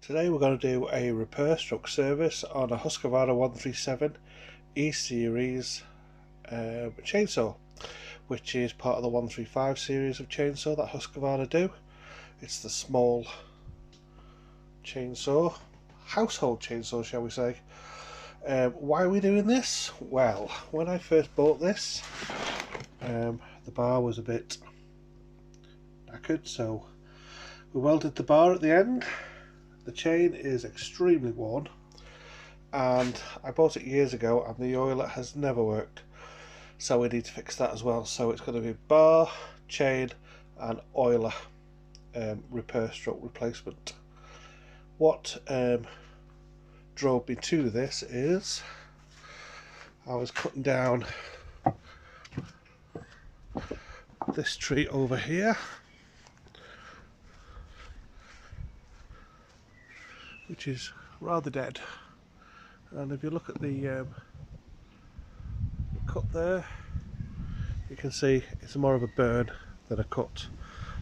Today we're going to do a repair stroke service on a Husqavarna 137 E-Series chainsaw, which is part of the 135 series of chainsaw that Husqavarna do. It's the small chainsaw, household chainsaw shall we say. Why are we doing this? Well, when I first bought this, the bar was a bit knackered, so we welded the bar at the end. The chain is extremely worn, and I bought it years ago and the oiler has never worked, so we need to fix that as well. So it's going to be bar, chain and oiler repair stroke replacement. What drove me to this is I was cutting down this tree over here, which is rather dead, and if you look at the cut there, you can see it's more of a burn than a cut.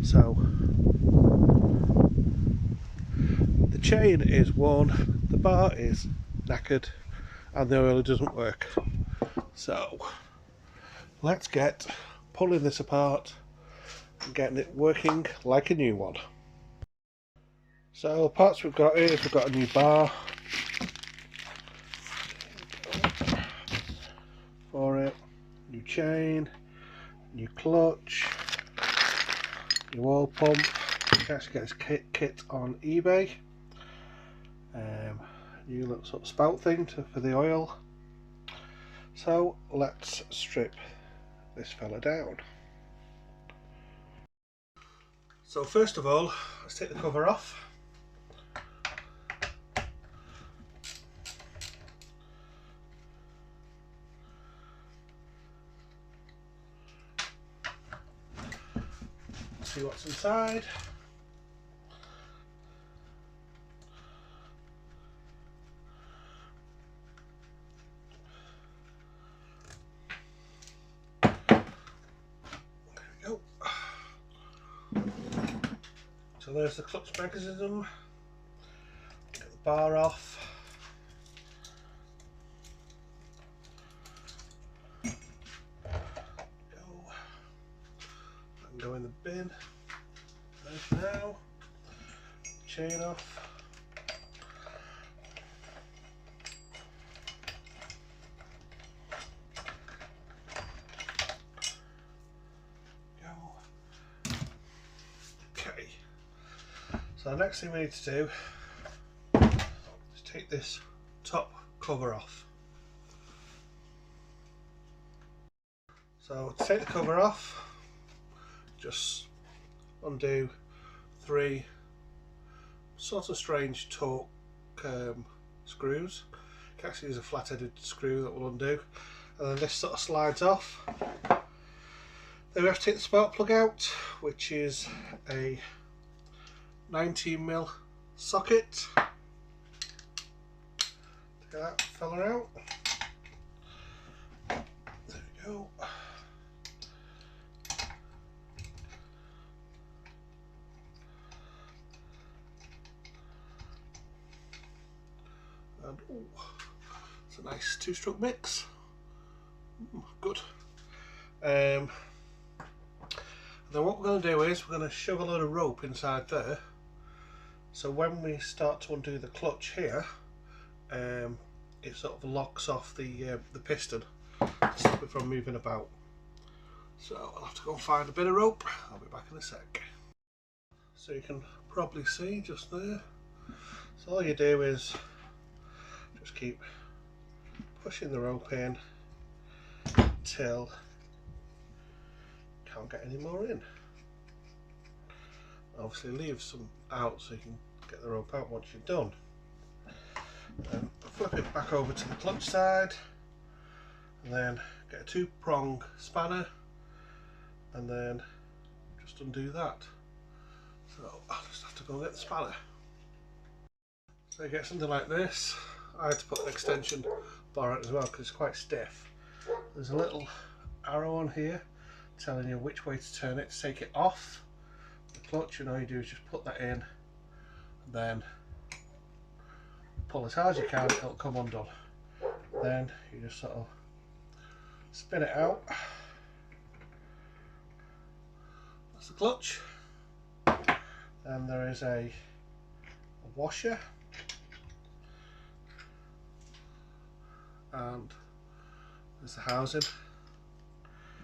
So the chain is worn, the bar is knackered and the oiler doesn't work. So let's get pulling this apart and getting it working like a new one. So the parts we've got is we've got a new bar for it, new chain, new clutch, new oil pump. You can actually get this kit on eBay. New little sort of spout thing for the oil. So let's strip this fella down. So first of all, let's take the cover off. See what's inside. There we go. So there's the clutch mechanism. Get the bar off. Go in the bin. There's now. Chain off. Go. Okay. So the next thing we need to do is take this top cover off. So to take the cover off, just undo 3 sort of strange torque screws. You can actually use a flat-headed screw that will undo, and then this sort of slides off. Then we have to take the spark plug out, which is a 19mm socket. Take that fella out. There we go. And it's a nice 2-stroke mix. Good. Then what we're going to do is we're going to shove a load of rope inside there, so when we start to undo the clutch here, it sort of locks off the piston to stop it from moving about. So I'll have to go and find a bit of rope. I'll be back in a sec. So you can probably see just there. So all you do is just keep pushing the rope in until you can't get any more in. Obviously leave some out so you can get the rope out once you're done. Then flip it back over to the clutch side, and then get a 2-prong spanner and then just undo that. So I'll just have to go and get the spanner. So you get something like this. I had to put an extension bar on it as well because it's quite stiff. There's a little arrow on here telling you which way to turn it to take it off the clutch, and all you do is just put that in and then pull as hard as you can, it'll come undone. Then you just sort of spin it out. That's the clutch. Then there is a washer, and there's the housing,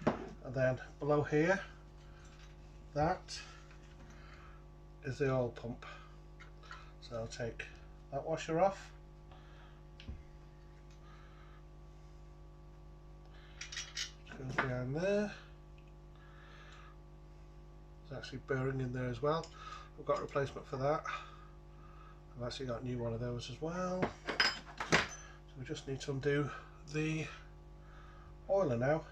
and then below here, that is the oil pump. So I'll take that washer off. Goes behind there. There's actually bearing in there as well. I've got a replacement for that. I've actually got a new one of those as well. So we just need to undo the oiler now.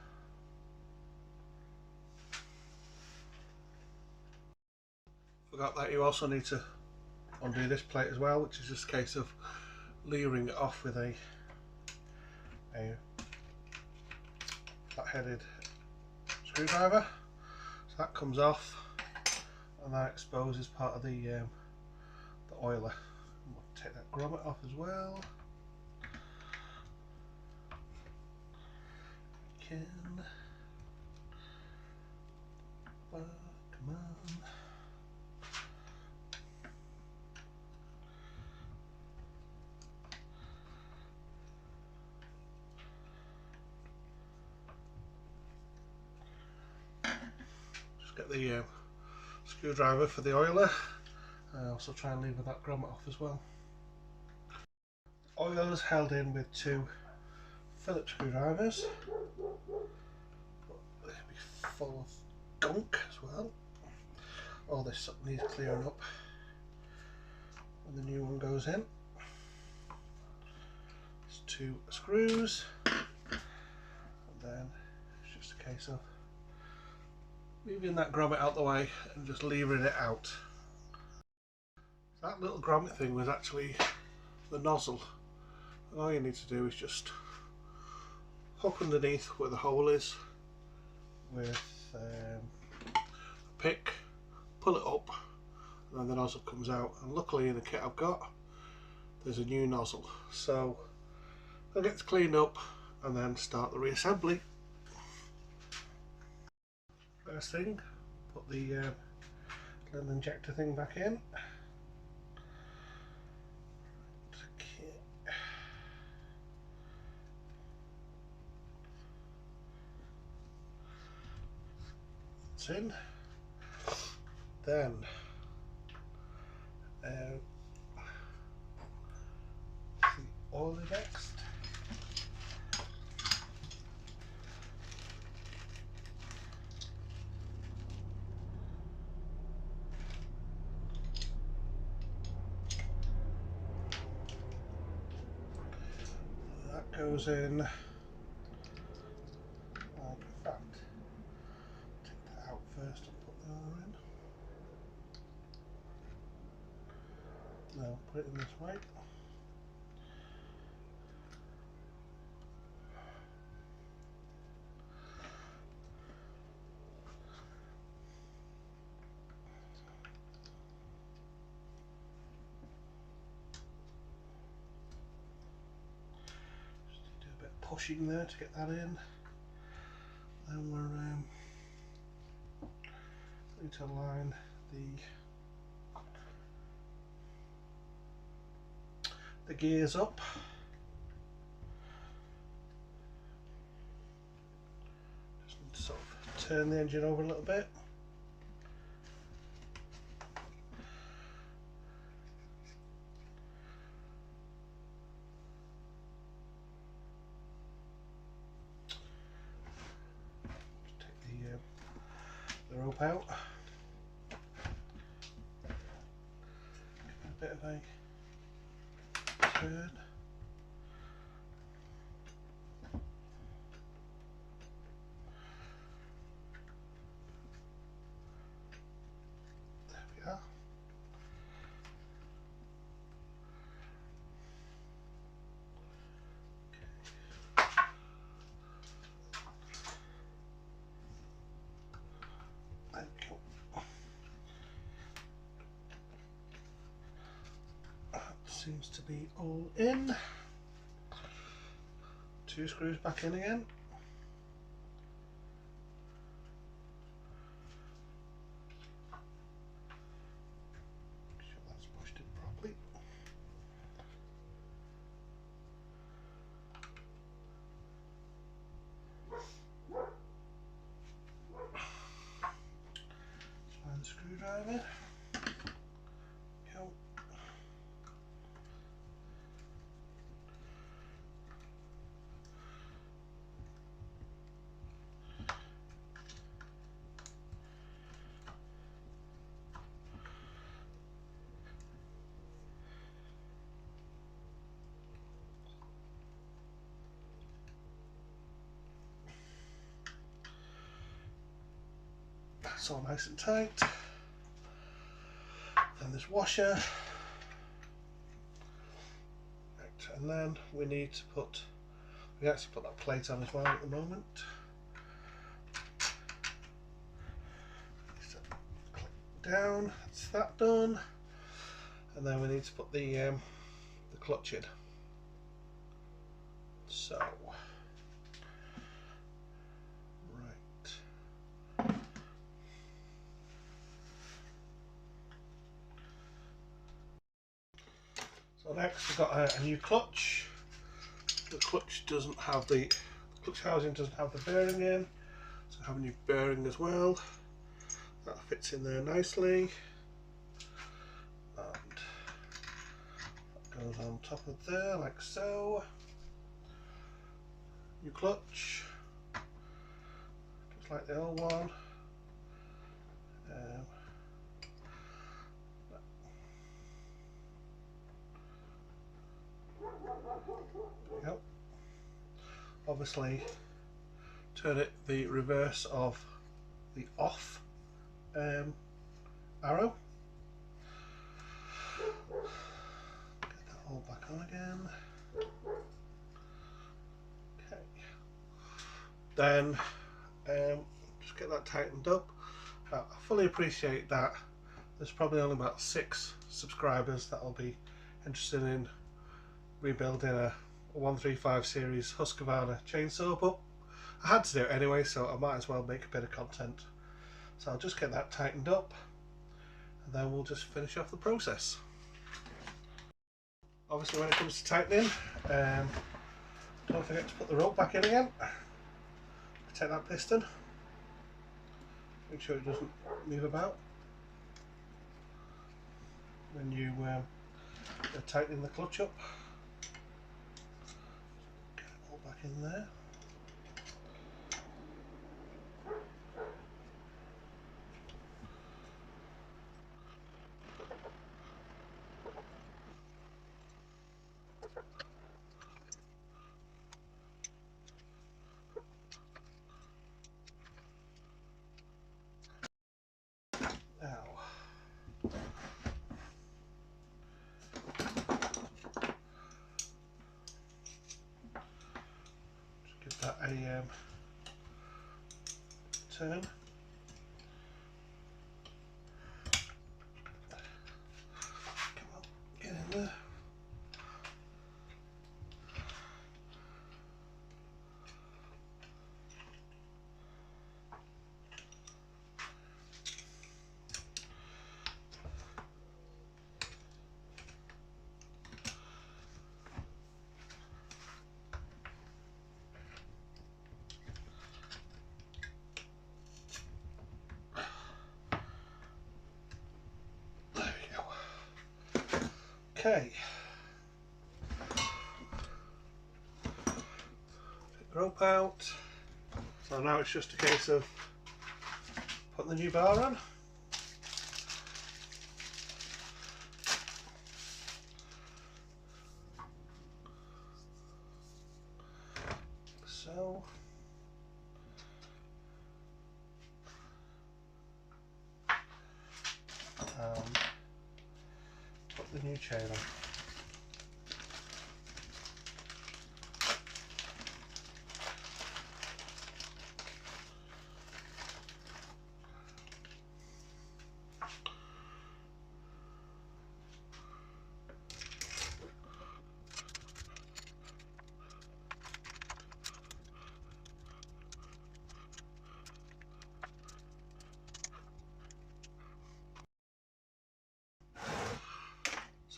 Forgot that you also need to undo this plate as well, which is just a case of levering it off with a flat-headed screwdriver. So that comes off, and that exposes part of the oiler. We'll take that grommet off as well. Come on. Just get the screwdriver for the oiler. I also try and lever that grommet off as well. Oiler is held in with 2 Phillips screwdrivers. They'll be full of gunk as well. All this needs clearing up when the new one goes in. It's 2 screws, and then it's just a case of moving that grommet out the way and just levering it out. That little grommet thing was actually the nozzle, and all you need to do is just hook underneath where the hole is with a pick, pull it up, and then the nozzle comes out. And luckily in the kit I've got, there's a new nozzle, so I'll get it cleaned up and then start the reassembly. First thing, put the little injector thing back in. It's in. Then the oil next. That goes in. In fact, take that out first and put the other in. Now put it in this way. Just do a bit of pushing there to get that in. Then we're going to line the gears up. Just need to sort of turn the engine over a little bit. The rope out. Give it a bit of a turn. There we are. seems to be all in. 2 screws back in again. Make sure that's pushed in properly. Find the screwdriver. Go. That's all nice and tight. Then there's washer. Right, and then we need to put, we actually put that plate on as well at the moment. So, click down, that's that done. And then we need to put the clutch in. So, right. So next we've got a new clutch. The clutch doesn't have the clutch housing doesn't have the bearing in, so I have a new bearing as well. That fits in there nicely, and that goes on top of there like so. New clutch, just like the old one. Yep. Obviously, turn it the reverse of the off arrow. Get that all back on again. Okay. Then just get that tightened up. I fully appreciate that there's probably only about 6 subscribers that will be interested in rebuilding a 135 series Husqavarna chainsaw, but I had to do it anyway, so I might as well make a bit of content. So I'll just get that tightened up and then we'll just finish off the process. Obviously when it comes to tightening, don't forget to put the rope back in again. Take that piston, make sure it doesn't move about when you are tightening the clutch up. Get it all back in there. Now, just give that a turn. Come on, get in there. Okay, take the rope out. So now it's just a case of putting the new bar on. So, put the new chain on.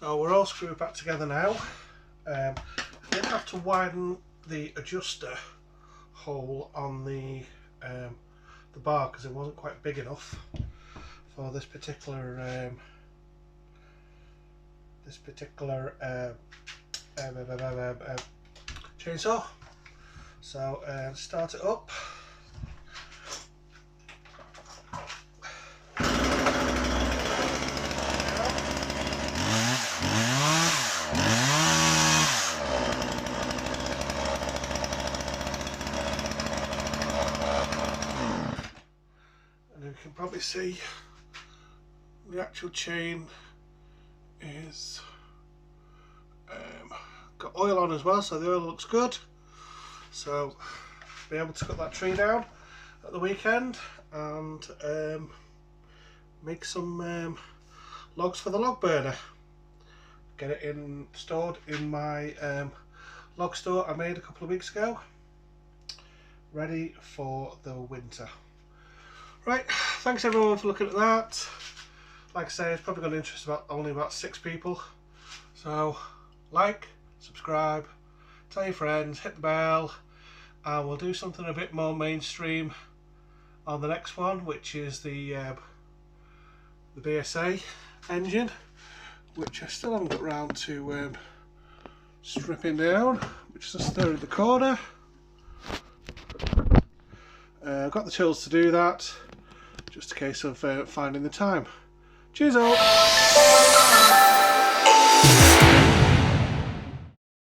So we're all screwed back together now. I did have to widen the adjuster hole on the bar because it wasn't quite big enough for this particular chainsaw. So start it up. And you can probably see the actual chain is got oil on as well, so the oil looks good. So be able to cut that tree down at the weekend and make some logs for the log burner. Get it stored in my log store I made a couple of weeks ago, ready for the winter. Right, thanks everyone for looking at that. Like I say, it's probably going to interest only about 6 people. So like, subscribe, tell your friends, hit the bell, and we'll do something a bit more mainstream on the next one, which is the BSA engine, which I still haven't got round to stripping down, which is there in the corner. I've got the tools to do that, just a case of finding the time. Cheers all!